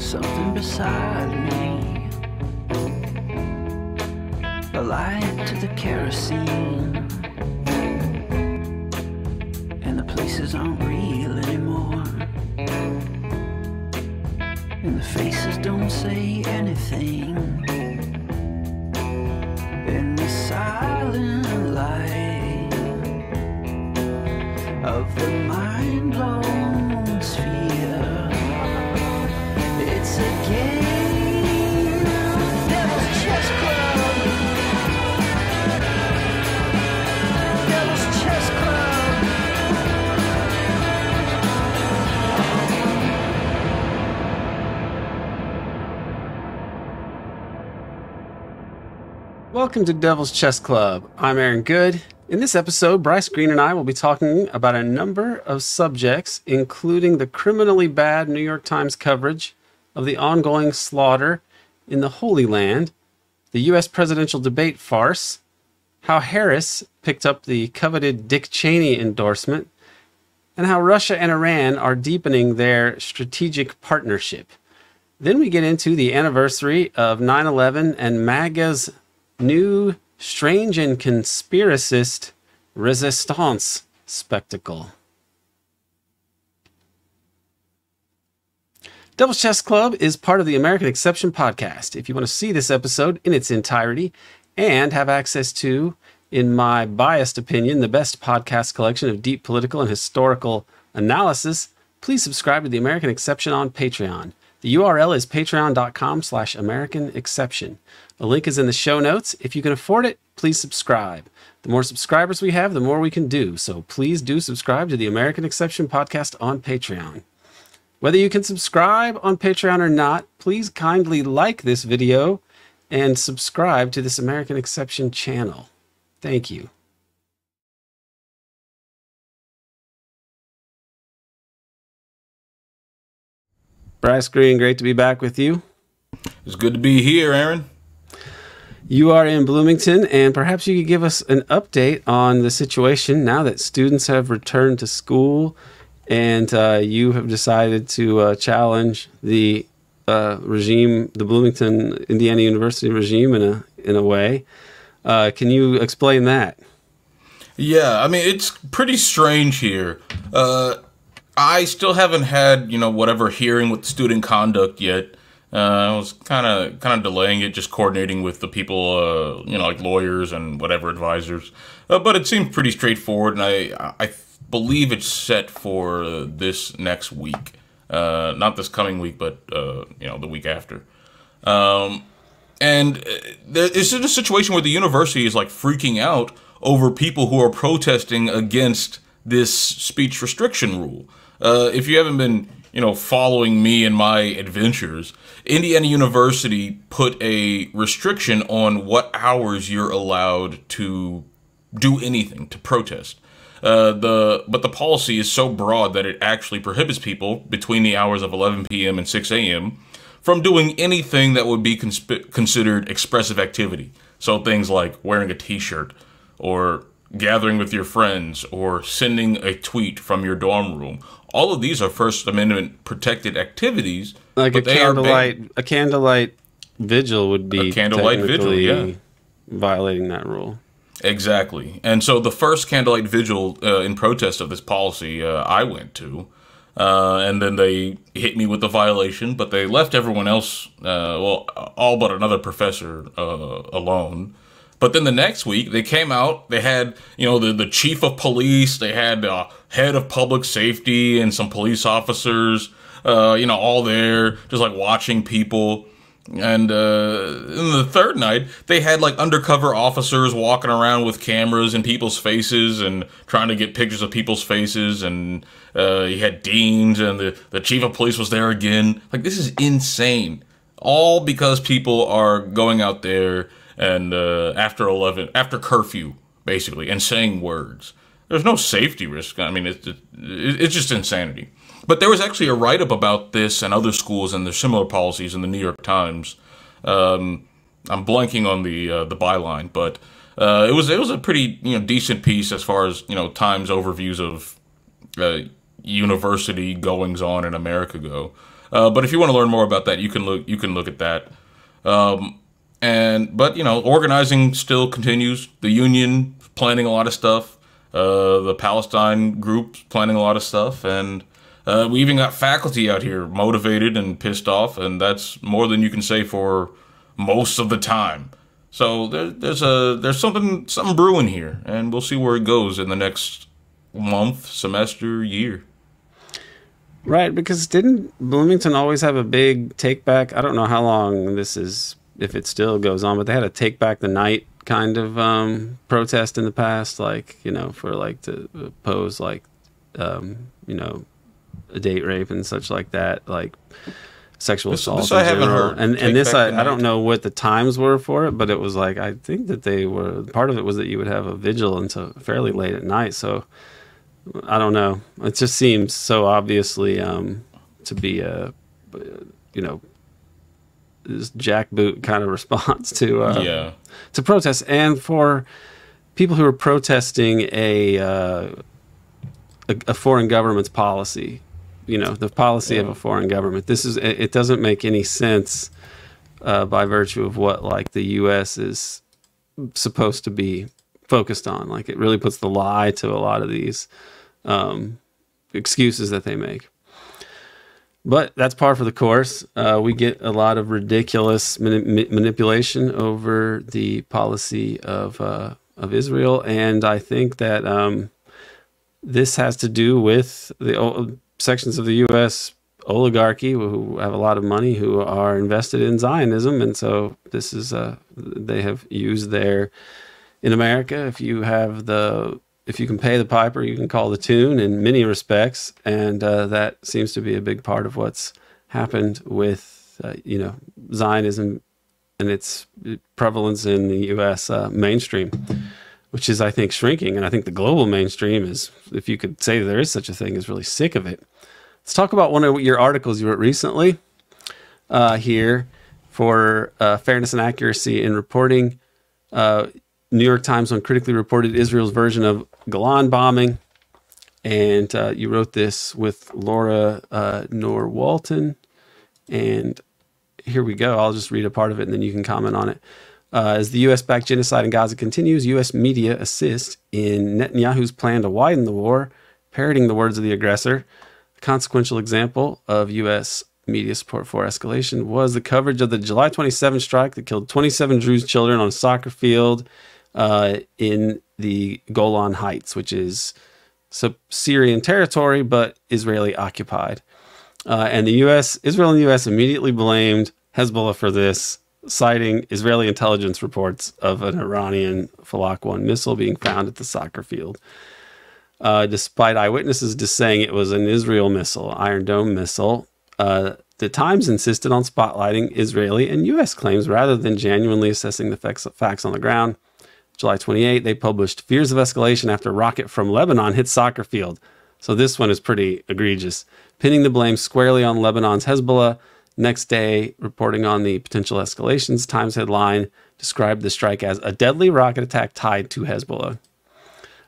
something beside me, a light to the kerosene, and the places aren't real anymore, and the faces don't say anything, in the silent light of the mind-blown sphere. It's a game, Devil's Chess Club. Devil's Chess Club. Welcome to Devil's Chess Club. I'm Aaron Good. In this episode, Bryce, Greene, and I will be talking about a number of subjects, including the criminally bad New York Times coverage of the ongoing slaughter in the Holy Land, the U.S. presidential debate farce, how Harris picked up the coveted Dick Cheney endorsement, and how Russia and Iran are deepening their strategic partnership. Then we get into the anniversary of 9/11 and MAGA's new strange and conspiracist Résistance spectacle. Devil's Chess Club is part of the American Exception podcast. If you want to see this episode in its entirety and have access to, in my biased opinion, the best podcast collection of deep political and historical analysis, please subscribe to the American Exception on Patreon. The URL is patreon.com/AmericanException. A link is in the show notes. If you can afford it, please subscribe. The more subscribers we have, the more we can do. So please do subscribe to the American Exception podcast on Patreon. Whether you can subscribe on Patreon or not, please kindly like this video and subscribe to this American Exception channel. Thank you. Bryce, Greene, great to be back with you. It's good to be here, Aaron. You are in Bloomington, and perhaps you could give us an update on the situation now that students have returned to school and you have decided to challenge the regime, the Bloomington, Indiana University regime in a way. Can you explain that? Yeah, I mean, it's pretty strange here. I still haven't had, whatever hearing with student conduct yet. I was kind of delaying it, just coordinating with the people, like lawyers and whatever advisors. But it seemed pretty straightforward, and I believe it's set for this next week. Not this coming week, but, the week after. And it's in a situation where the university is, freaking out over people who are protesting against this speech restriction rule. If you haven't been, following me and my adventures, Indiana University put a restriction on what hours you're allowed to do anything, to protest. But the policy is so broad that it actually prohibits people between the hours of 11 p.m. and 6 a.m. from doing anything that would be considered expressive activity. So things like wearing a t-shirt, or gathering with your friends, or sending a tweet from your dorm room. All of these are First Amendment protected activities. Like a candlelight vigil would be a candlelight vigil, yeah, violating that rule. Exactly. And so the first candlelight vigil in protest of this policy I went to, and then they hit me with the violation, but they left everyone else, all but another professor alone. But then the next week, they came out, they had, the chief of police, they had head of public safety and some police officers, all there, just watching people. And in the third night, they had undercover officers walking around with cameras in people's faces and trying to get pictures of people's faces. And you had deans, and the chief of police was there again. This is insane. All because people are going out there and after curfew, basically, and saying words. There's no safety risk. I mean, it's just insanity. But there was actually a write-up about this and other schools and their similar policies in the New York Times. I'm blanking on the byline, but it was a pretty decent piece as far as Times overviews of university goings on in America go. But if you want to learn more about that, you can look at that. But organizing still continues. The union planning a lot of stuff. The Palestine group planning a lot of stuff, and we even got faculty out here motivated and pissed off, and that's more than you can say for most of the time. So there's something brewing here, and we'll see where it goes in the next month, semester, year. Right, because didn't Bloomington always have a big take back? I don't know how long this is, if it still goes on, but they had a take back the night kind of protest in the past, like, for like to oppose like a date rape and such like that, like sexual assault. This I haven't heard. And this I don't know what the times were for it, but it was like, I think that they were, part of it was that you would have a vigil until fairly late at night. So I don't know. It just seems so obviously to be a this jackboot kind of response to protests, and for people who are protesting a foreign government's policy, the policy of a foreign government. It doesn't make any sense by virtue of what like the U.S. is supposed to be focused on. Like, it really puts the lie to a lot of these excuses that they make. But that's par for the course. We get a lot of ridiculous manipulation over the policy of Israel, and I think that this has to do with the sections of the U.S. oligarchy who have a lot of money, who are invested in Zionism, and so this is they have used in America. If you can pay the piper, you can call the tune in many respects, and that seems to be a big part of what's happened with Zionism and its prevalence in the U.S. Mainstream, which is, I think, shrinking. And I think the global mainstream is, if you could say there is such a thing, is really sick of it. Let's talk about one of your articles you wrote recently here for Fairness and Accuracy in Reporting. New York Times uncritically reported Israel's version of Golan bombing. And you wrote this with Laura Noor-Walton. And here we go. I'll just read a part of it and then you can comment on it. As the U.S.-backed genocide in Gaza continues, U.S. media assist in Netanyahu's plan to widen the war, parroting the words of the aggressor. A consequential example of U.S. media support for escalation was the coverage of the July 27 strike that killed 27 Druze children on a soccer field in the Golan Heights, which is Syrian territory, but Israeli occupied. And Israel and the U.S. immediately blamed Hezbollah for this, citing Israeli intelligence reports of an Iranian Falak 1 missile being found at the soccer field. Despite eyewitnesses just saying it was an Israel missile, Iron Dome missile, the Times insisted on spotlighting Israeli and U.S. claims rather than genuinely assessing the facts on the ground. July 28, they published fears of escalation after a rocket from Lebanon hit soccer field. So this one is pretty egregious, pinning the blame squarely on Lebanon's Hezbollah. Next day, reporting on the potential escalations, Times headline described the strike as a deadly rocket attack tied to Hezbollah.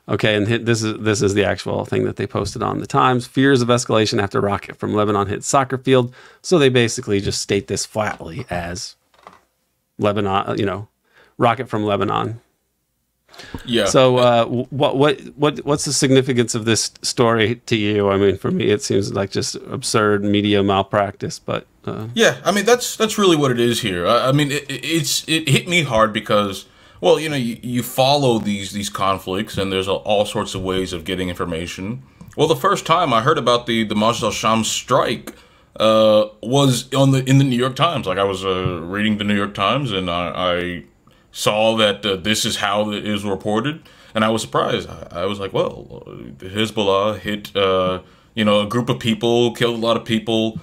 Okay, and this is the actual thing that they posted on the Times. Fears of escalation after rocket from Lebanon hit soccer field. So they basically just state this flatly as Lebanon, rocket from Lebanon. Yeah. So what's the significance of this story to you? I mean, for me, it seems like just absurd media malpractice. But yeah, I mean that's really what it is here. I mean, it hit me hard because, well, you follow these conflicts, and there's all sorts of ways of getting information. Well, the first time I heard about the Masjid al-Sham strike was in the New York Times. Like, I was reading the New York Times, and I saw that this is how it is reported, and I was surprised. I was like, well, Hezbollah hit a group of people, killed a lot of people.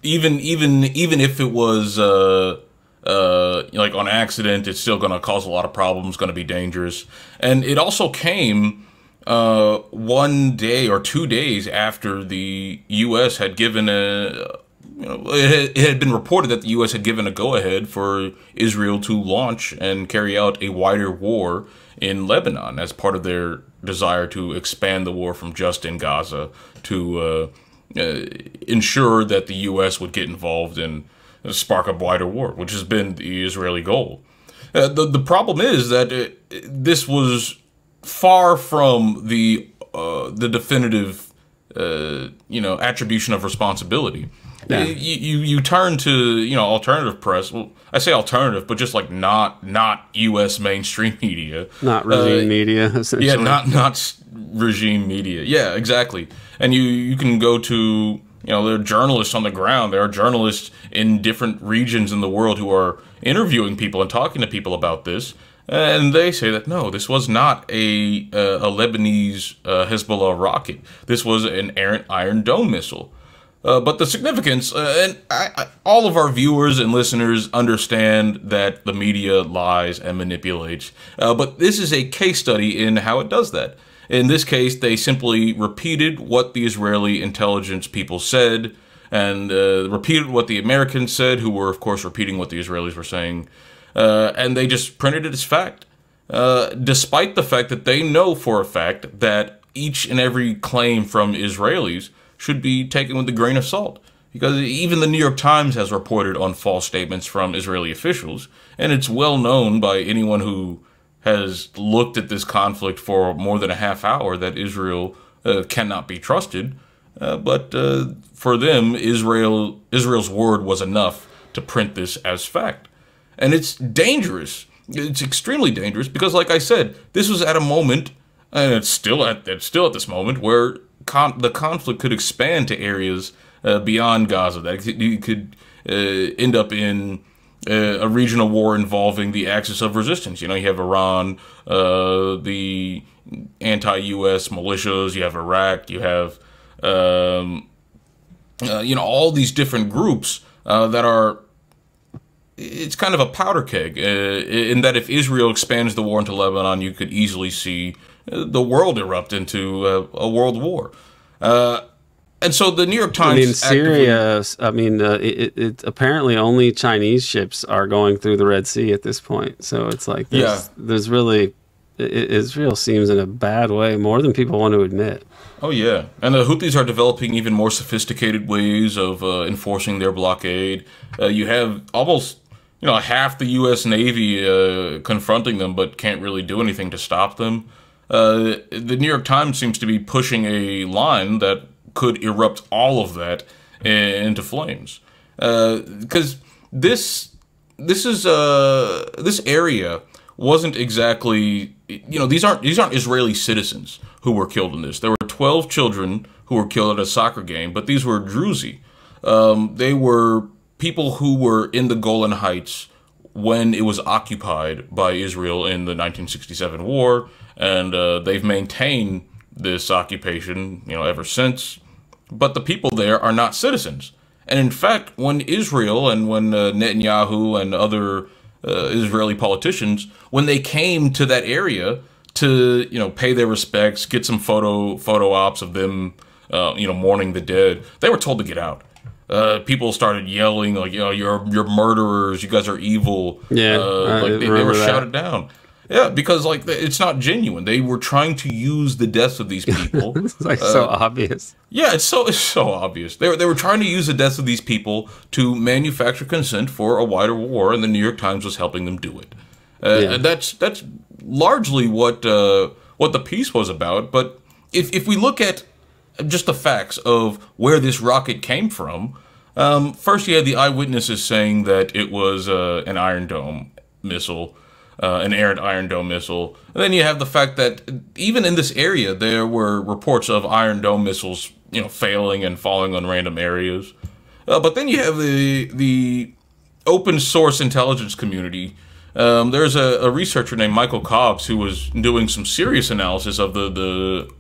Even if it was like on accident, it's still going to cause a lot of problems, going to be dangerous. And it also came 1 day or 2 days after the U.S. had given it had been reported that the U.S. had given a go-ahead for Israel to launch and carry out a wider war in Lebanon as part of their desire to expand the war from just in Gaza to ensure that the U.S. would get involved and spark a wider war, which has been the Israeli goal. The problem is that this was far from the definitive attribution of responsibility. Yeah. You turn to alternative press. Well, I say alternative, but just like not U.S. mainstream media, not regime media. Essentially. Yeah, not regime media. Yeah, exactly. And you can go to there are journalists on the ground. There are journalists in different regions in the world who are interviewing people and talking to people about this, and they say that no, this was not a Lebanese Hezbollah rocket. This was an errant Iron Dome missile. But the significance, and all of our viewers and listeners understand that the media lies and manipulates, but this is a case study in how it does that. In this case, they simply repeated what the Israeli intelligence people said, and repeated what the Americans said, who were, of course, repeating what the Israelis were saying, and they just printed it as fact, despite the fact that they know for a fact that each and every claim from Israelis should be taken with a grain of salt. Because even the New York Times has reported on false statements from Israeli officials, and it's well known by anyone who has looked at this conflict for more than a half hour that Israel cannot be trusted. But for them, Israel's word was enough to print this as fact. And it's dangerous. It's extremely dangerous because, like I said, this was at a moment, and it's still at this moment, where the conflict could expand to areas beyond Gaza. That you could end up in a regional war involving the axis of resistance. You have Iran, the anti-U.S. militias. You have Iraq. You have all these different groups that are. It's kind of a powder keg in that if Israel expands the war into Lebanon, you could easily see the world erupt into a world war. And so the New York Times... Syria, it apparently only Chinese ships are going through the Red Sea at this point. So it's like there's really... Israel seems in a bad way, more than people want to admit. Oh, yeah. And the Houthis are developing even more sophisticated ways of enforcing their blockade. You have almost... half the U.S. Navy confronting them, but can't really do anything to stop them. The New York Times seems to be pushing a line that could erupt all of that into flames. Because this area wasn't exactly, these aren't Israeli citizens who were killed in this. There were 12 children who were killed at a soccer game, but these were Druzi. They were people who were in the Golan Heights when it was occupied by Israel in the 1967 war, and they've maintained this occupation, ever since. But the people there are not citizens. And in fact, when Israel and when Netanyahu and other Israeli politicians, when they came to that area to, pay their respects, get some photo ops of them, mourning the dead, they were told to get out. People started yelling like, you're murderers, you guys are evil. Yeah, they were shouted down. Yeah, because it's not genuine. They were trying to use the deaths of these people. It's so obvious. Yeah, it's so obvious. They were trying to use the deaths of these people to manufacture consent for a wider war, and the New York Times was helping them do it. And that's largely what the piece was about. But if we look at just the facts of where this rocket came from, first you had the eyewitnesses saying that it was an Iron Dome missile. An errant Iron Dome missile. And then you have the fact that even in this area, there were reports of Iron Dome missiles, failing and falling on random areas. But then you have the open source intelligence community. There's a researcher named Michael Cobbs who was doing some serious analysis of the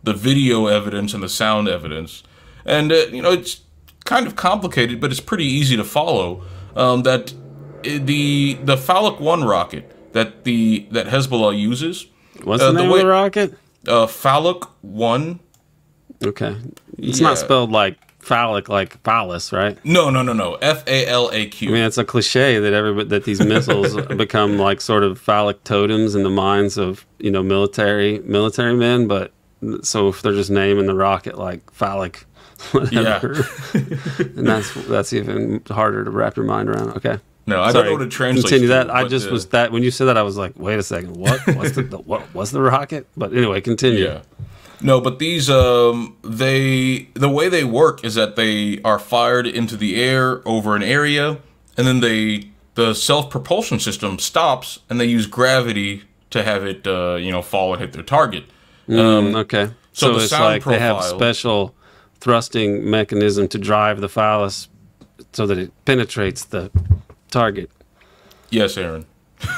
video evidence and the sound evidence. And, it's kind of complicated, but it's pretty easy to follow. That the Falcon 1 rocket that Hezbollah uses. What's the name of the rocket? Falcon 1. Okay. It's not spelled like phallic, like phallus, right? No. FALAQ. I mean, it's a cliche that these missiles become like sort of phallic totems in the minds of, military men, but So if they're just naming the rocket like phallic, whatever, and that's even harder to wrap your mind around. Okay. No, I don't know what it translates Continue to. that. I just was that when you said that, I was like, wait a second, what? What was the rocket? But anyway, continue. Yeah. No, but these the way they work is that they are fired into the air over an area, and then the self-propulsion system stops, and they use gravity to have it fall and hit their target. Okay. So the it's sound like profile, they have special thrusting mechanism to drive the phallus so that it penetrates the target. Yes, Aaron.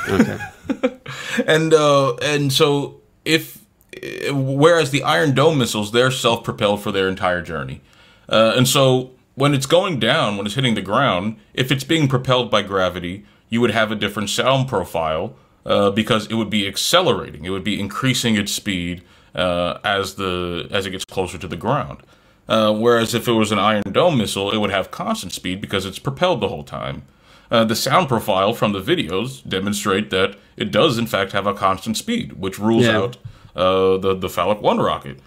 Okay. and so whereas the Iron Dome missiles, they're self-propelled for their entire journey. And so when it's going down, when it's hitting the ground, if it's being propelled by gravity, you would have a different sound profile because it would be accelerating. It would be increasing its speed as it gets closer to the ground. Whereas if it was an Iron Dome missile, it would have constant speed because it's propelled the whole time. The sound profile from the videos demonstrate that it does in fact have a constant speed, which rules out the Phallic 1 rocket.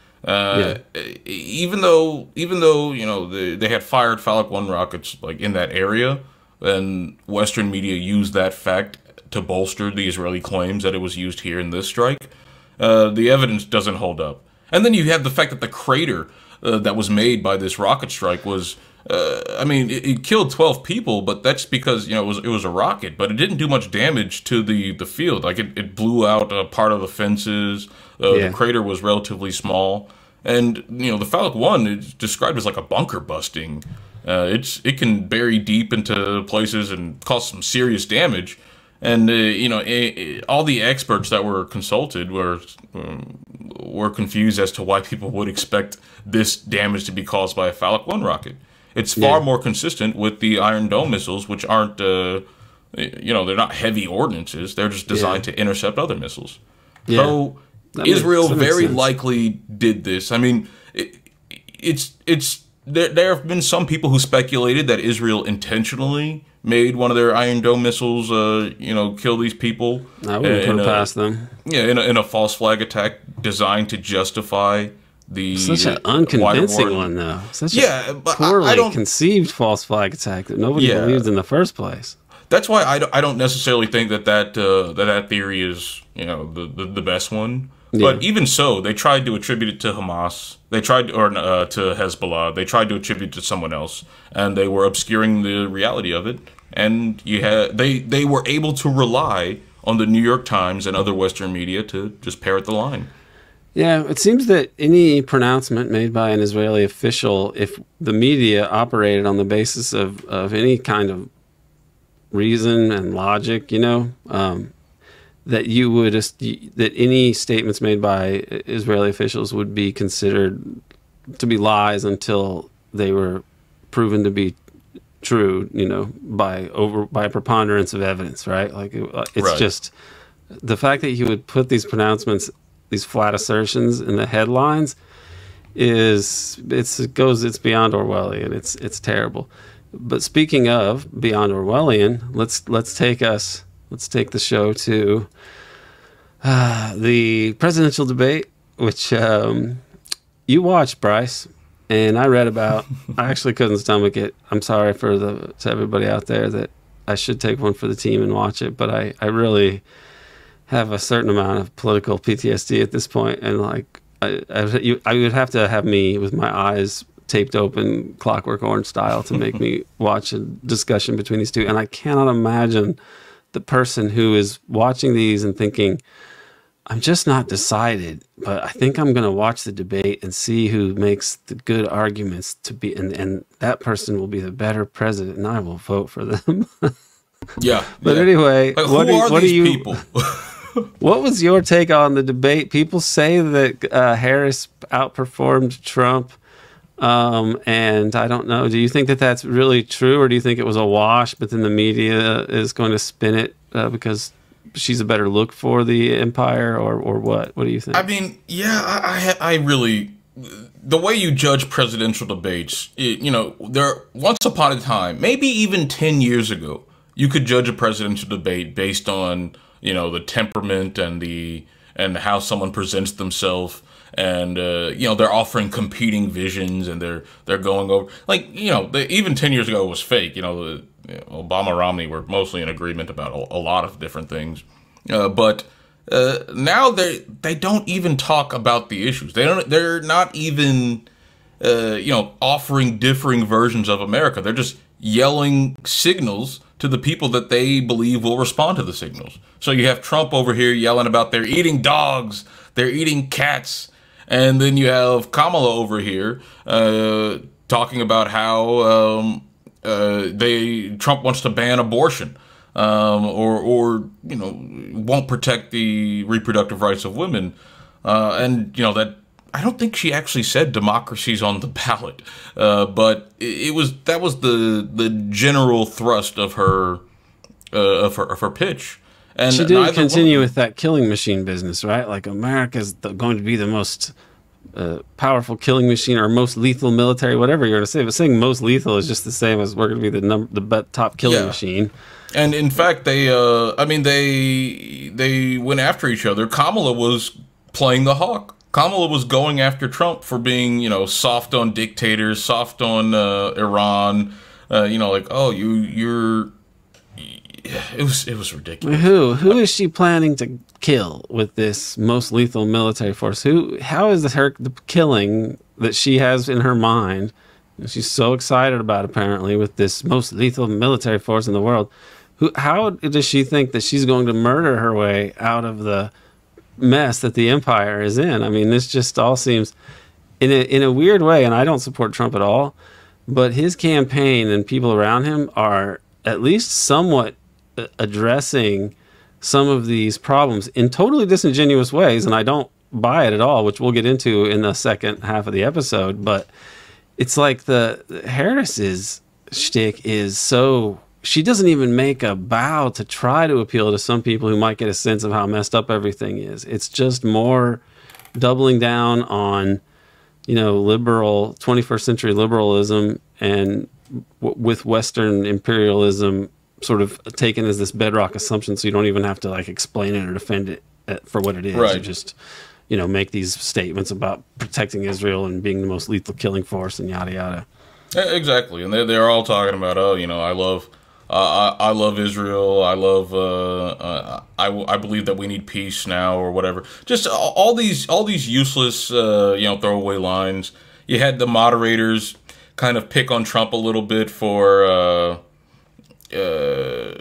Even though they had fired Phallic 1 rockets like in that area, and Western media used that fact to bolster the Israeli claims that it was used here in this strike, the evidence doesn't hold up. And then you have the fact that the crater that was made by this rocket strike was, it killed 12 people, but that's because it was a rocket, but it didn't do much damage to the field. Like it blew out part of the fences. The crater was relatively small, and the Phallic 1 is described as like a bunker busting. It can bury deep into places and cause some serious damage. And all the experts that were consulted were confused as to why people would expect this damage to be caused by a Phallic 1 rocket. It's far more consistent with the Iron Dome missiles, which aren't, they're not heavy ordnances. They're just designed to intercept other missiles. Yeah. So Israel very likely did this. I mean, there have been some people who speculated that Israel intentionally made one of their Iron Dome missiles, kill these people. I wouldn't put it past them. Yeah, in a false flag attack designed to justify the such an unconvincing one, though. Such a poorly conceived false flag attack that nobody believed in the first place. That's why I don't necessarily think that theory is the best one. Yeah. But even so, they tried to attribute it to Hamas. They tried to Hezbollah. They tried to attribute it to someone else, and they were obscuring the reality of it. And they were able to rely on the New York Times and other Western media to just parrot the line. Yeah, it seems that any pronouncement made by an Israeli official, if the media operated on the basis of any kind of reason and logic, that any statements made by Israeli officials would be considered to be lies until they were proven to be true, by a preponderance of evidence, right? Like it's just the fact that he would put these pronouncements, these flat assertions in the headlines it's beyond Orwellian. It's terrible. But speaking of beyond Orwellian, let's take the show to the presidential debate, which you watched, Bryce, and I read about. I actually couldn't stomach it. I'm sorry to everybody out there that I should take one for the team and watch it, but I really have a certain amount of political PTSD at this point, and like I would have to have me with my eyes taped open, Clockwork Orange style, to make me watch a discussion between these two, and I cannot imagine the person who is watching these and thinking, I'm just not decided, but I think I'm going to watch the debate and see who makes the good arguments to be, and that person will be the better president, and I will vote for them. But anyway, like, what are these people? What was your take on the debate? People say that Harris outperformed Trump. And I don't know, do you think that that's really true, or do you think it was a wash, but then the media is going to spin it because she's a better look for the empire, or what? What do you think? I mean, I really, the way you judge presidential debates, once upon a time, maybe even 10 years ago, you could judge a presidential debate based on, the temperament and how someone presents themselves. and they're offering competing visions, and they're going over, like, even 10 years ago it was fake. Obama, Romney were mostly in agreement about a lot of different things, but now they don't even talk about the issues. They're not even offering differing versions of America. They're just yelling signals to the people that they believe will respond to the signals. So you have Trump over here yelling about they're eating dogs, they're eating cats, and then you have Kamala over here talking about how Trump wants to ban abortion, or won't protect the reproductive rights of women, and that. I don't think she actually said democracy's on the ballot, but that was the general thrust of her pitch. And she did continue with that killing machine business, right? Like, America's going to be the most powerful killing machine, or most lethal military, whatever you're going to say. But saying most lethal is just the same as we're going to be the top killing machine. And in fact, they went after each other. Kamala was playing the hawk. Kamala was going after Trump for being, soft on dictators, soft on Iran, like, oh, you're. It was ridiculous. Who is she planning to kill with this most lethal military force? How is the killing that she has in her mind? She's so excited about, apparently, with this most lethal military force in the world. How does she think that she's going to murder her way out of the mess that the empire is in? I mean, this just all seems in a weird way, and I don't support Trump at all, but his campaign and people around him are at least somewhat addressing some of these problems in totally disingenuous ways, and I don't buy it at all, which we'll get into in the second half of the episode. But it's like the Harris's shtick is so, she doesn't even make a bow to try to appeal to some people who might get a sense of how messed up everything is. It's just more doubling down on, liberal 21st century liberalism, and with Western imperialism sort of taken as this bedrock assumption, so you don't even have to explain it or defend it for what it is. Right. You just, make these statements about protecting Israel and being the most lethal killing force and yada yada. Yeah, exactly, and they're all talking about, I love Israel. I love. I believe that we need peace now, or whatever. Just all these useless, throwaway lines. You had the moderators kind of pick on Trump a little bit for, the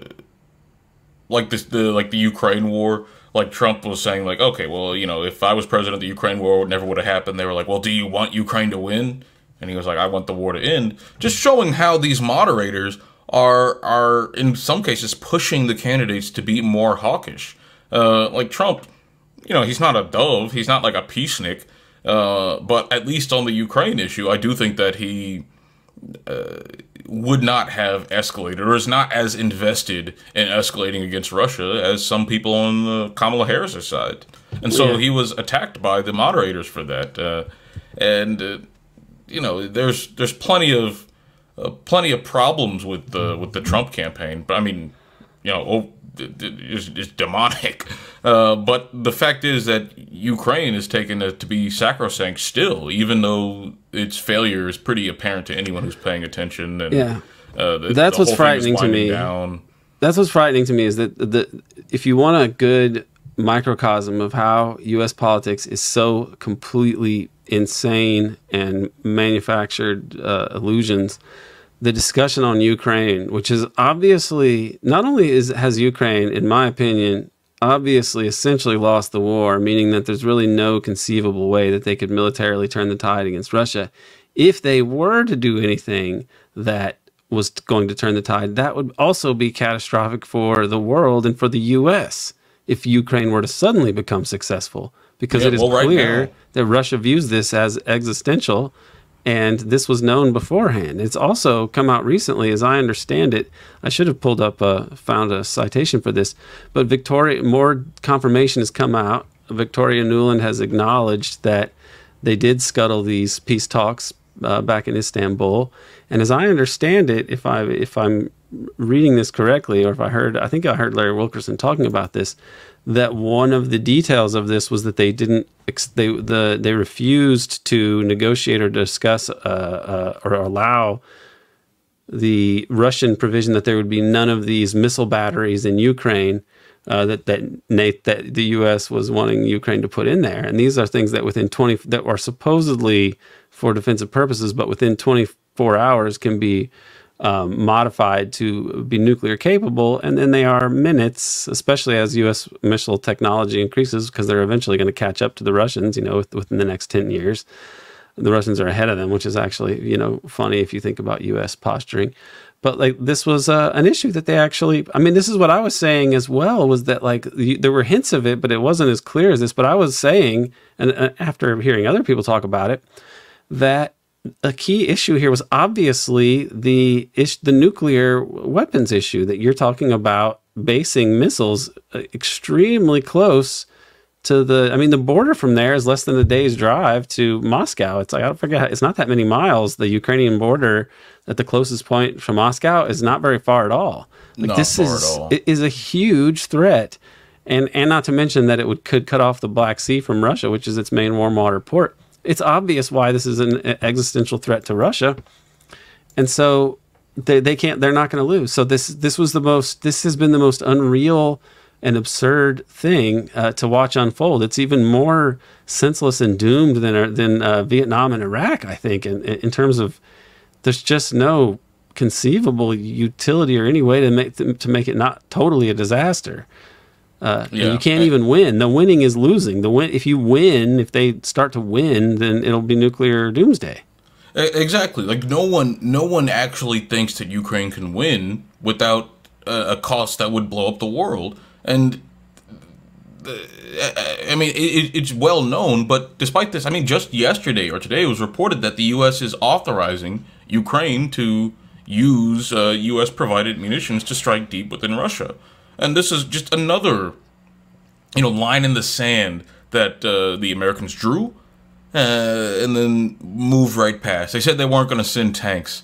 Ukraine war. Like, Trump was saying, okay, well, if I was president, the Ukraine war never would have happened. They were like, well, do you want Ukraine to win? And he was like, I want the war to end. Just showing how these moderators are in some cases pushing the candidates to be more hawkish. Like Trump, he's not a dove, he's not like a peacenik, but at least on the Ukraine issue, I do think that he would not have escalated, or is not as invested in escalating against Russia as some people on Kamala Harris's side. And so he was attacked by the moderators for that. There's plenty of problems with the Trump campaign, but I mean, it's demonic. But the fact is that Ukraine is taken to be sacrosanct still, even though its failure is pretty apparent to anyone who's paying attention. And, that's what's frightening to me. That's what's frightening to me is that if you want a good microcosm of how U.S. politics is so completely insane and manufactured illusions, the discussion on Ukraine, which is obviously, not only has Ukraine, in my opinion, obviously essentially lost the war, meaning that there's really no conceivable way that they could militarily turn the tide against Russia. If they were to do anything that was going to turn the tide, that would also be catastrophic for the world and for the U.S. if Ukraine were to suddenly become successful, because it is clear that Russia views this as existential, and this was known beforehand. It's also come out recently, as I understand it. I should have found a citation for this, but more confirmation has come out. Victoria Nuland has acknowledged that they did scuttle these peace talks back in Istanbul. And as I understand it, if I'm reading this correctly, or I think I heard Larry Wilkerson talking about this, that one of the details of this was that they didn't they refused to negotiate or discuss or allow the Russian provision that there would be none of these missile batteries in Ukraine that the U.S. was wanting Ukraine to put in there. And these are things that that are supposedly for defensive purposes, but within 24 hours can be modified to be nuclear capable, and then they are minutes, especially as U.S. missile technology increases, because they're eventually going to catch up to the Russians, within the next 10 years. The Russians are ahead of them, which is actually, funny if you think about U.S. posturing. But like this was an issue that they actually, I mean, this is what I was saying as well, was that like there were hints of it, but it wasn't as clear as this. But I was saying, and after hearing other people talk about it, that a key issue here was obviously the nuclear weapons issue, that you're talking about basing missiles extremely close to the border from there is less than a day's drive to Moscow. It's like, I don't forget, it's not that many miles. The Ukrainian border at the closest point from Moscow is not very far at all. Like, it is a huge threat. And not to mention that it could cut off the Black Sea from Russia, which is its main warm water port. It's obvious why this is an existential threat to Russia. And so they're not going to lose. So this has been the most unreal and absurd thing to watch unfold. It's even more senseless and doomed than Vietnam and Iraq, I think, in terms of there's just no conceivable utility or any way to make it not totally a disaster. You can't even win. The winning is losing. If they start to win, then it'll be nuclear doomsday. Exactly. Like no one actually thinks that Ukraine can win without a cost that would blow up the world. And I mean, it's well known. But despite this, I mean, just yesterday or today, it was reported that the U.S. is authorizing Ukraine to use U.S. provided munitions to strike deep within Russia. And this is just another, line in the sand that the Americans drew and then moved right past. They said they weren't going to send tanks.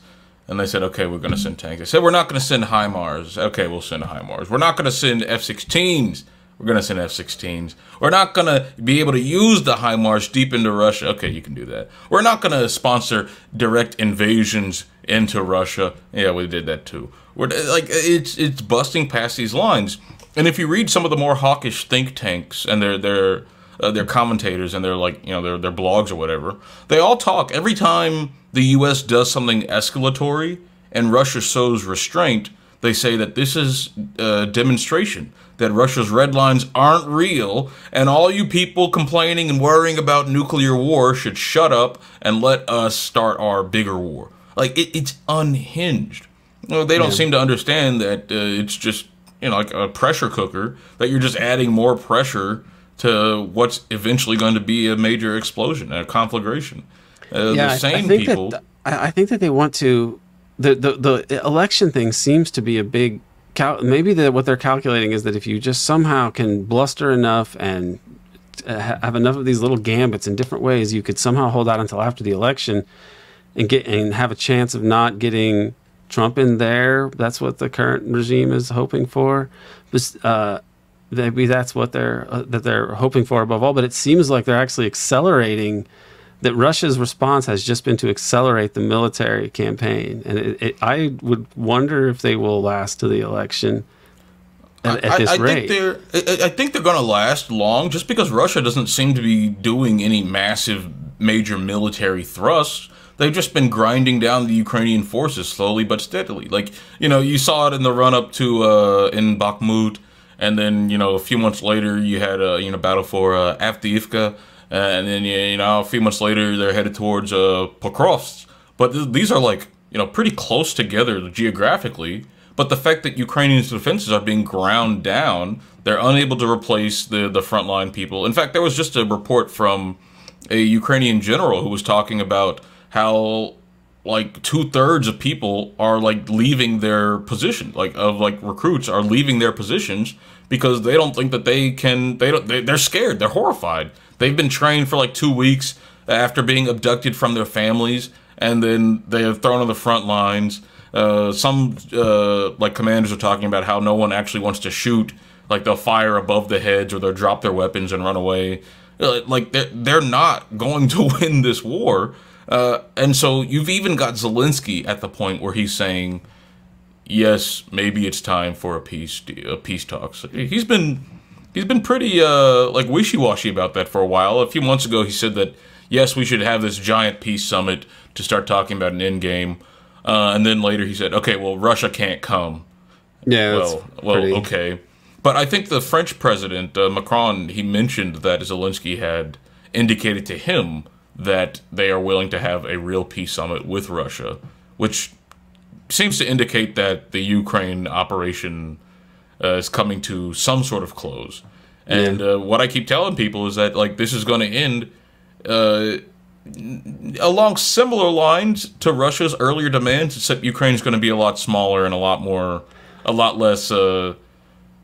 And they said, okay, we're going to send tanks. They said, we're not going to send HIMARS. Okay, we'll send HIMARS. We're not going to send F-16s. We're going to send F-16s. We're not going to be able to use the HIMARS deep into Russia. Okay, you can do that. We're not going to sponsor direct invasions into Russia. Yeah, we did that too. It's busting past these lines. And if you read some of the more hawkish think tanks and their commentators and their blogs or whatever, they all talk every time the U.S. does something escalatory and Russia shows restraint. They say that this is a demonstration that Russia's red lines aren't real, and all you people complaining and worrying about nuclear war should shut up and let us start our bigger war. Like, it's unhinged. They don't seem to understand that it's just, like a pressure cooker, that you're just adding more pressure to what's eventually going to be a major explosion, a conflagration. I think that they want to. The election thing seems to be a big. Maybe what they're calculating is that if you just somehow can bluster enough and have enough of these little gambits in different ways, you could somehow hold out until after the election and have a chance of not getting Trump in there. That's what the current regime is hoping for. Maybe that's what they're hoping for above all. But it seems like they're actually accelerating. That Russia's response has just been to accelerate the military campaign, and I would wonder if they will last to the election at this rate. I think they're going to last long, just because Russia doesn't seem to be doing any massive, major military thrusts. They've just been grinding down the Ukrainian forces slowly but steadily. Like, you saw it in the run-up to in Bakhmut, and then, a few months later you had a battle for Avdiivka. And then, a few months later, they're headed towards Pokrovsk. But these are, pretty close together geographically. But the fact that Ukrainian defenses are being ground down, they're unable to replace the frontline people. In fact, there was just a report from a Ukrainian general who was talking about how, 2/3 of people are, leaving their position. Recruits are leaving their positions because they don't think that they're scared. They're horrified. They've been trained for 2 weeks after being abducted from their families, and then they are thrown on the front lines. Some commanders are talking about how no one actually wants to shoot like they'll fire above the heads or they'll drop their weapons and run away. Like they're not going to win this war. And so you've even got Zelensky at the point where he's saying, yes, maybe it's time for a peace talks. He's been pretty like wishy-washy about that for a while. A few months ago, he said that yes, we should have this giant peace summit to start talking about an end game. And then later he said, okay, well, Russia can't come. Yeah, well, okay. But I think the French president, Macron, he mentioned that Zelensky had indicated to him that they are willing to have a real peace summit with Russia, which seems to indicate that the Ukraine operation is coming to some sort of close. And what I keep telling people is that like this is going to end along similar lines to Russia's earlier demands, except Ukraine's going to be a lot smaller and a lot less.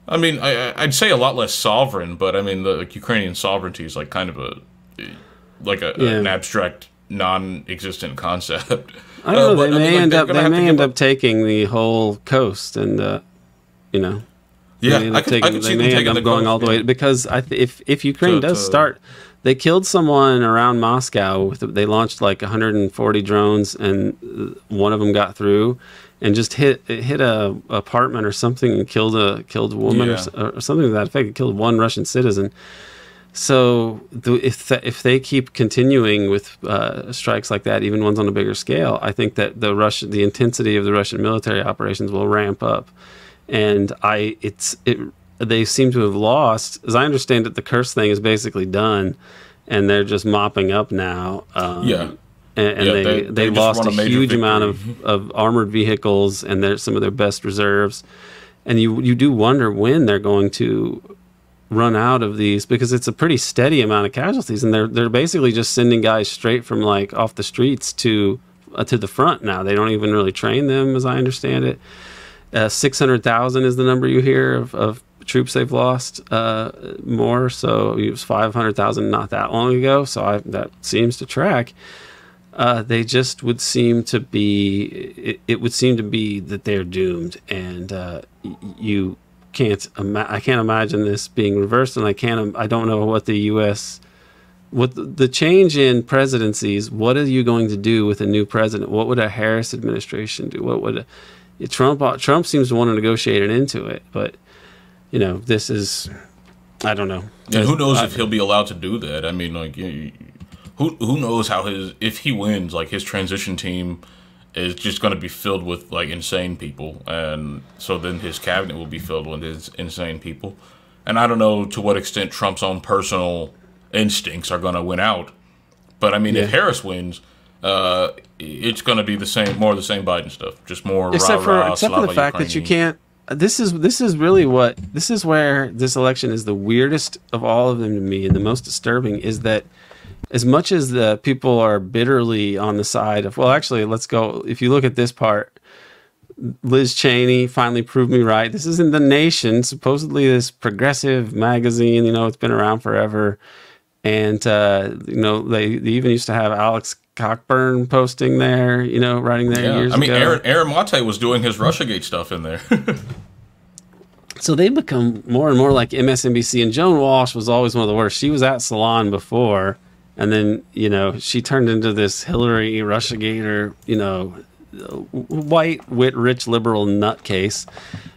I mean, I'd say a lot less sovereign, but I mean, the Ukrainian sovereignty is like kind of an abstract, non-existent concept. I don't know. They may end up taking the whole coast, and you know. Yeah, I could see them taking the going coast, all the way, because if Ukraine does start, they killed someone around Moscow. They launched like 140 drones, and one of them got through, and just hit a apartment or something and killed a woman or something to that effect. It killed one Russian citizen. So if they keep continuing with strikes like that, even ones on a bigger scale, I think that the intensity of the Russian military operations will ramp up. And they seem to have lost, as I understand it, the curse thing is basically done, and they're just mopping up now. They lost a huge amount of armored vehicles and some of their best reserves. And you do wonder when they're going to run out of these, because it's a pretty steady amount of casualties, and they're basically just sending guys straight from like off the streets to the front now. They don't even really train them, as I understand it. 600,000 is the number you hear of troops they've lost more. So it was 500,000 not that long ago. So that seems to track. They just would seem to be. It would seem to be that they're doomed, and you can't. I can't imagine this being reversed, and I don't know what the U.S. What the change in presidencies. What are you going to do with a new president? What would a Harris administration do? What would Trump seems to want to negotiate it into it, but you know, this is, I don't know. And who knows if he'll be allowed to do that? I mean, like, who knows how if he wins, like his transition team is just going to be filled with like insane people, and so then his cabinet will be filled with insane people, and I don't know to what extent Trump's own personal instincts are going to win out, but I mean, if Harris wins, it's going to be more of the same Biden stuff, just more except for the fact that you can't. This is where this election is the weirdest of all of them to me, and the most disturbing is that as much as the people are bitterly on the side of, well, actually, let's go. If you look at this part, Liz Cheney finally proved me right. This is in The Nation, supposedly this progressive magazine. You know, it's been around forever, and you know, they even used to have Alex Cockburn posting there, you know, writing there years ago. I mean, Aaron Mate was doing his Russiagate stuff in there. So they become more and more like MSNBC, and Joan Walsh was always one of the worst. She was at Salon before, and then, you know, she turned into this Hillary Russiagator, you know, white, wit, rich, liberal nutcase.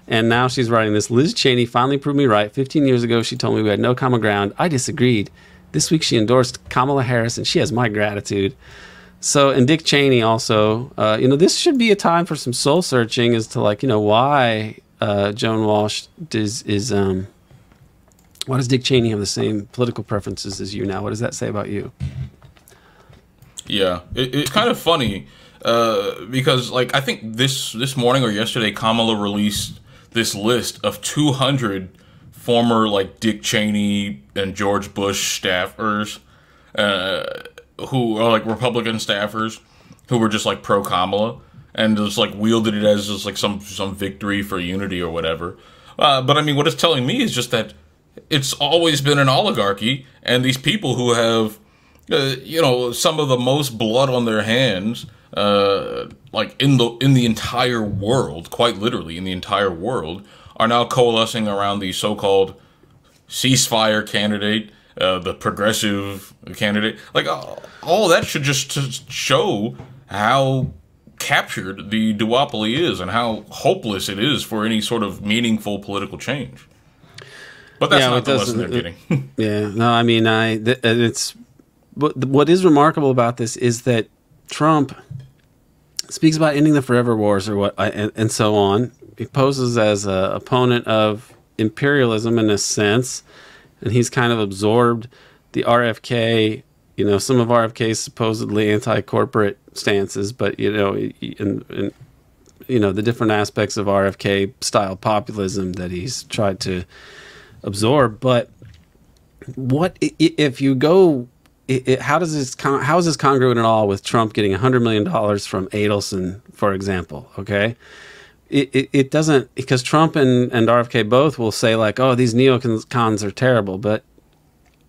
And now she's writing this. Liz Cheney finally proved me right. 15 years ago, she told me we had no common ground. I disagreed. This week, she endorsed Kamala Harris, and she has my gratitude. So, and Dick Cheney also, you know, this should be a time for some soul searching as to, like, you know, why Joan Walsh why does Dick Cheney have the same political preferences as you now? What does that say about you? Yeah, it's kind of funny because, like, I think this morning or yesterday, Kamala released this list of 200 former, like, Dick Cheney and George Bush staffers who are, like, Republican staffers who were just, like, pro-Kamala and just, like, wielded it as just, like, some victory for unity or whatever. But, I mean, what it's telling me is just that it's always been an oligarchy, and these people who have, you know, some of the most blood on their hands, like, in the entire world, quite literally in the entire world, are now coalescing around the so-called ceasefire candidate, the progressive candidate. Like, all that should just show how captured the duopoly is and how hopeless it is for any sort of meaningful political change. But that's not the lesson they're getting. Yeah, no, I mean, it's what is remarkable about this is that Trump speaks about ending the forever wars or what, and so on. He poses as an opponent of imperialism in a sense, and he's kind of absorbed the RFK, some of RFK's supposedly anti-corporate stances, but in the different aspects of RFK style populism that he's tried to absorb. But what if you go? How is this congruent at all with Trump getting $100 million from Adelson, for example? Okay, it doesn't, because Trump and RFK both will say like, oh, these neocons are terrible, but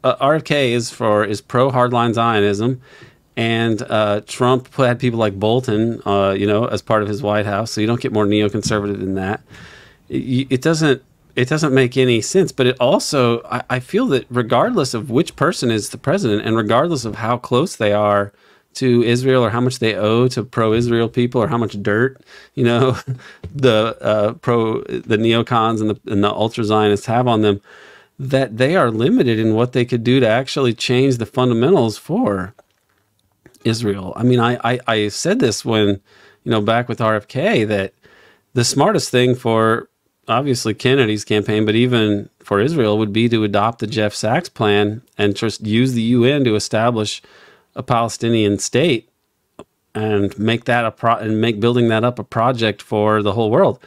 RFK is pro hardline Zionism, and Trump had people like Bolton, as part of his White House, so you don't get more neoconservative than that. It doesn't make any sense. But it also, I feel that regardless of which person is the president, and regardless of how close they are to Israel or how much they owe to pro-Israel people or how much dirt, the neocons and the ultra-Zionists have on them, that they are limited in what they could do to actually change the fundamentals for Israel. I mean, I said this when, back with RFK, that the smartest thing for obviously Kennedy's campaign, but even for Israel, would be to adopt the Jeff Sachs plan and just use the UN to establish a Palestinian state and make that building that up a project for the whole world,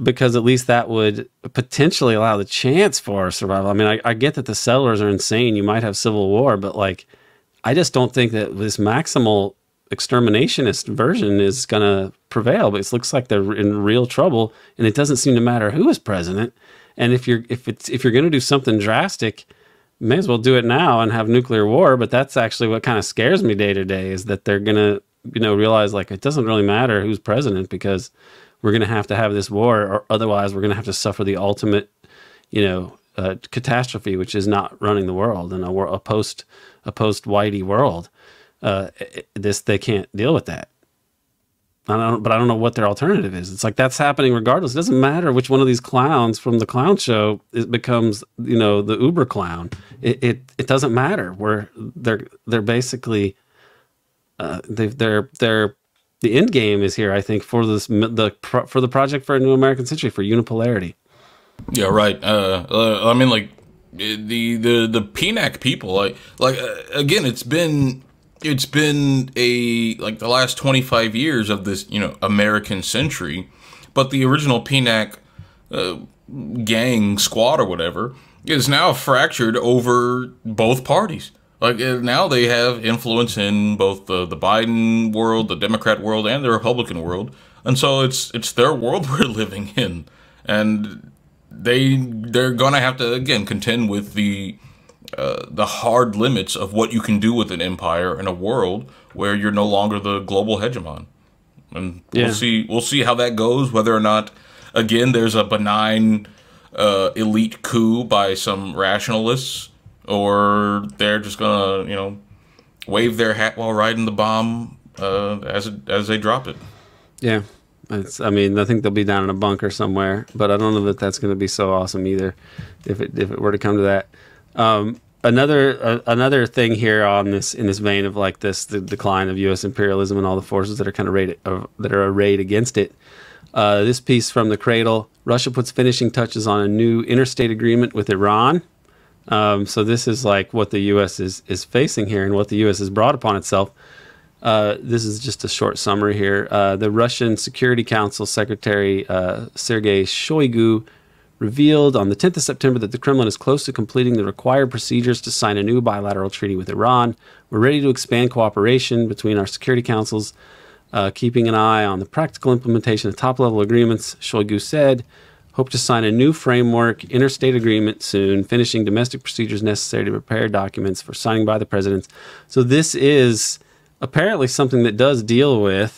because at least that would potentially allow the chance for survival. I mean, I get that the settlers are insane. You might have civil war, but like, I just don't think that this maximal exterminationist version is going to prevail. But it looks like they're in real trouble, and it doesn't seem to matter who is president. And if you're going to do something drastic, may as well do it now and have nuclear war. But that's actually what kind of scares me day to day, is that they're going to realize like it doesn't really matter who's president, because we're going to have this war, or otherwise we're going to have to suffer the ultimate catastrophe, which is not running the world in a post Whitey world. They can't deal with that. But I don't know what their alternative is. It's like that's happening regardless. It doesn't matter which one of these clowns from the clown show becomes, the Uber clown. It doesn't matter. They're basically the end game is here, I think, for for the Project for a New American Century, for unipolarity. Yeah, right. I mean, like the PNAC people, again, it's been the last 25 years of this, American century, but the original PNAC gang squad or whatever is now fractured over both parties. Like, now they have influence in both the Biden world, the Democrat world, and the Republican world, and so it's their world we're living in, and they're gonna have to again contend with the hard limits of what you can do with an empire in a world where you're no longer the global hegemon. And we'll see how that goes, whether or not, again, there's a benign elite coup by some rationalists, or they're just gonna, wave their hat while riding the bomb as they drop it. Yeah. I think they'll be down in a bunker somewhere, but I don't know that that's going to be so awesome either, if it were to come to that. Another thing here in this vein of like the decline of U.S. imperialism and all the forces that are kind of arrayed against it. This piece from The Cradle: Russia puts finishing touches on a new interstate agreement with Iran. So this is like what the U.S. is facing here, and what the U.S. has brought upon itself. This is just a short summary here. The Russian Security Council Secretary Sergei Shoigu revealed on the 10th of September that the Kremlin is close to completing the required procedures to sign a new bilateral treaty with Iran. We're ready to expand cooperation between our security councils, keeping an eye on the practical implementation of top-level agreements, Shoigu said. Hope to sign a new framework interstate agreement soon, finishing domestic procedures necessary to prepare documents for signing by the presidents. So this is apparently something that does deal with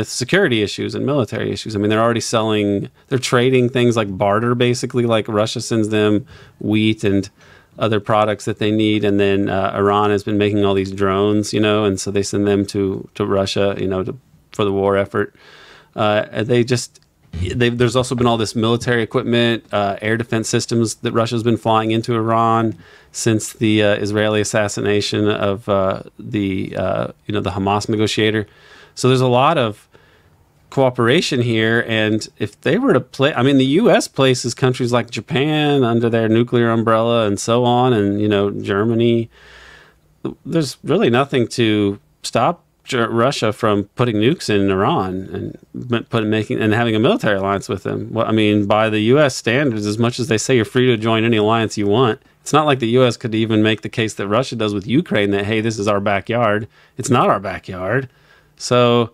security issues and military issues. I mean, they're trading things like barter, basically, like Russia sends them wheat and other products that they need, and then Iran has been making all these drones, and so they send them to Russia, for the war effort. There's also been all this military equipment, air defense systems that Russia's been flying into Iran since the Israeli assassination of the Hamas negotiator. So there's a lot of cooperation here, and if they were to play, I mean, the U.S. places countries like Japan under their nuclear umbrella and so on, and Germany. There's really nothing to stop Russia from putting nukes in Iran and having a military alliance with them. Well, I mean, by the U.S. standards, as much as they say you're free to join any alliance you want, it's not like the U.S. could even make the case that Russia does with Ukraine that, hey, this is our backyard. It's not our backyard. So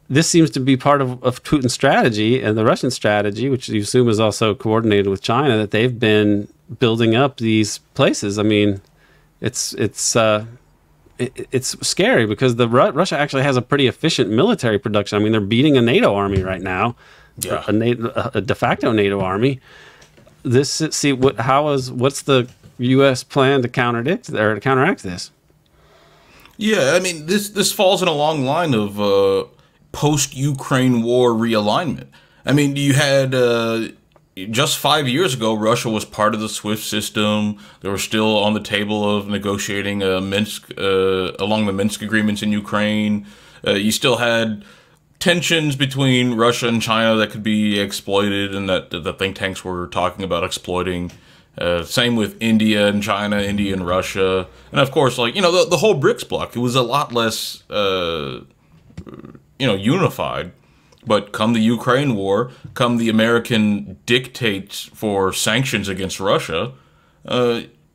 this seems to be part of Putin's strategy and the Russian strategy, which you assume is also coordinated with China, that they've been building up these places. I mean, it's scary because Russia actually has a pretty efficient military production. I mean, they're beating a NATO army right now, a de facto NATO army. What's the U.S. plan to counteract this? Yeah, I mean, this falls in a long line of post-Ukraine war realignment. I mean, you had just 5 years ago, Russia was part of the SWIFT system. They were still on the table of negotiating along the Minsk agreements in Ukraine. You still had tensions between Russia and China that could be exploited, and that the think tanks were talking about exploiting. Same with India and China, India and Russia. And of course, the whole BRICS bloc, it was a lot less, unified. But come the Ukraine war, come the American dictates for sanctions against Russia,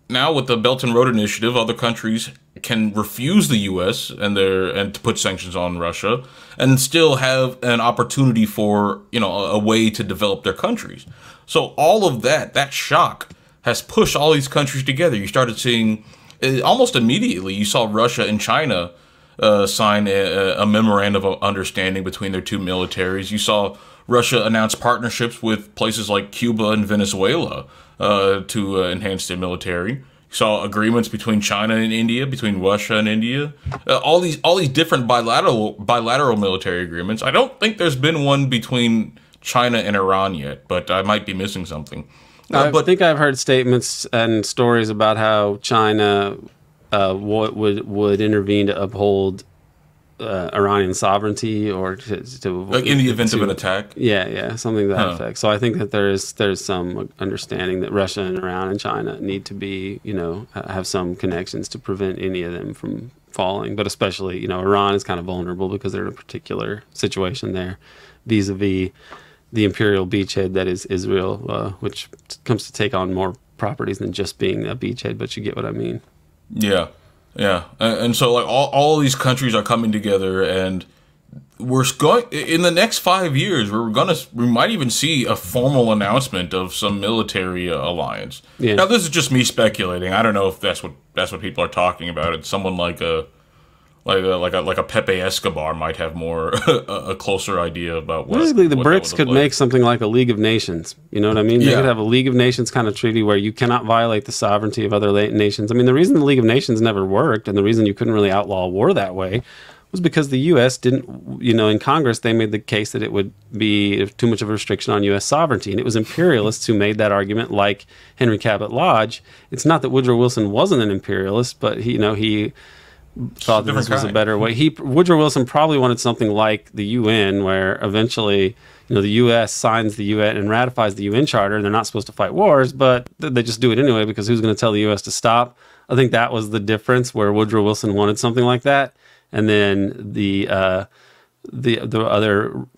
now with the Belt and Road Initiative, other countries can refuse the U.S. and to put sanctions on Russia, and still have an opportunity for a way to develop their countries. So all of that shock has pushed all these countries together. You started seeing almost immediately. You saw Russia and China sign a memorandum of understanding between their two militaries. You saw Russia announce partnerships with places like Cuba and Venezuela to enhance their military. You saw agreements between China and India, between Russia and India. All these different bilateral military agreements. I don't think there's been one between China and Iran yet, but I might be missing something. I think I've heard statements and stories about how China would intervene to uphold Iranian sovereignty, or to like in the event of an attack. Yeah, something to that effect. So I think that there's some understanding that Russia and Iran and China need to be, have some connections to prevent any of them from falling. But especially, Iran is kind of vulnerable because they're in a particular situation there, vis-a-vis the imperial beachhead that is Israel, which comes to take on more properties than just being a beachhead. But you get what I mean. Yeah. And so all these countries are coming together, and we're going in the next 5 years. We might even see a formal announcement of some military alliance. Yeah. Now, this is just me speculating. I don't know if that's what people are talking about. It's someone like a Pepe Escobar might have more a closer idea about what. Basically, the BRICS could make something like a League of Nations. You know what I mean? They could have a League of Nations kind of treaty where you cannot violate the sovereignty of other nations. I mean, the reason the League of Nations never worked, and the reason you couldn't really outlaw war that way, was because the U.S. didn't. In Congress, they made the case that it would be too much of a restriction on U.S. sovereignty, and it was imperialists who made that argument, like Henry Cabot Lodge. It's not that Woodrow Wilson wasn't an imperialist, but he thought that this was a better way. Woodrow Wilson probably wanted something like the UN, where eventually, the U.S. signs the UN and ratifies the UN Charter, and they're not supposed to fight wars, but they just do it anyway because who's going to tell the U.S. to stop? I think that was the difference, where Woodrow Wilson wanted something like that, and then the other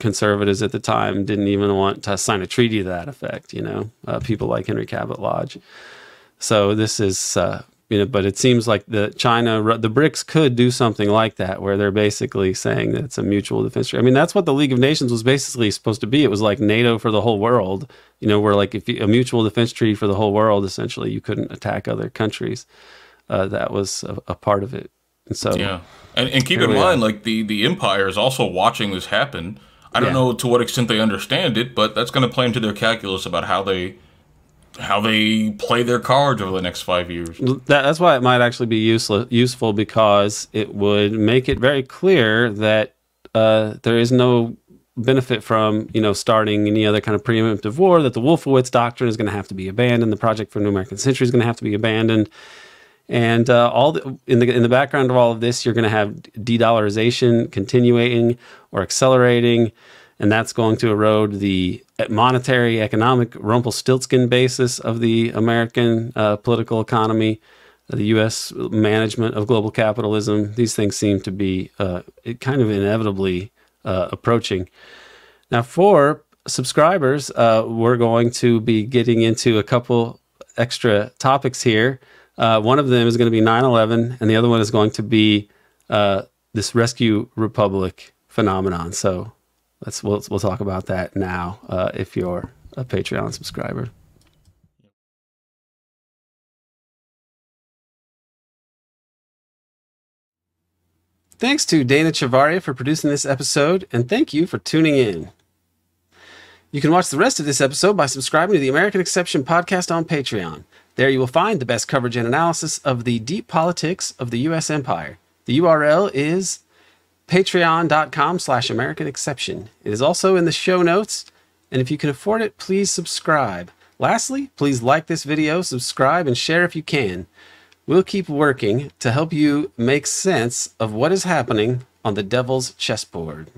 conservatives at the time didn't even want to sign a treaty to that effect. People like Henry Cabot Lodge. So this is. But it seems like the BRICS could do something like that, where they're basically saying that it's a mutual defense treaty. I mean, that's what the League of Nations was basically supposed to be. It was like NATO for the whole world, where like a mutual defense treaty for the whole world, essentially, you couldn't attack other countries. That was a part of it. And so, yeah. And keep in mind, like, the empire is also watching this happen. I don't know to what extent they understand it, but that's going to play into their calculus about how they play their cards over the next 5 years. That's why it might actually be useful, because it would make it very clear that there is no benefit from, starting any other kind of preemptive war, that the Wolfowitz doctrine is going to have to be abandoned, the Project for a New American Century is going to have to be abandoned. And in the background of all of this, you're going to have de-dollarization continuing or accelerating, and that's going to erode the monetary, economic, Rumpelstiltskin basis of the American political economy, the U.S. management of global capitalism. These things seem to be kind of inevitably approaching. Now, for subscribers, we're going to be getting into a couple extra topics here. One of them is going to be 9/11, and the other one is going to be this Rescue Republic phenomenon. So we'll talk about that now, if you're a Patreon subscriber. Thanks to Dana Chavarria for producing this episode, and thank you for tuning in. You can watch the rest of this episode by subscribing to the American Exception podcast on Patreon. There you will find the best coverage and analysis of the deep politics of the U.S. empire. The URL is patreon.com/American Exception. It is also in the show notes, and if you can afford it, please subscribe. Lastly, please like this video, subscribe, and share if you can. We'll keep working to help you make sense of what is happening on the devil's chessboard.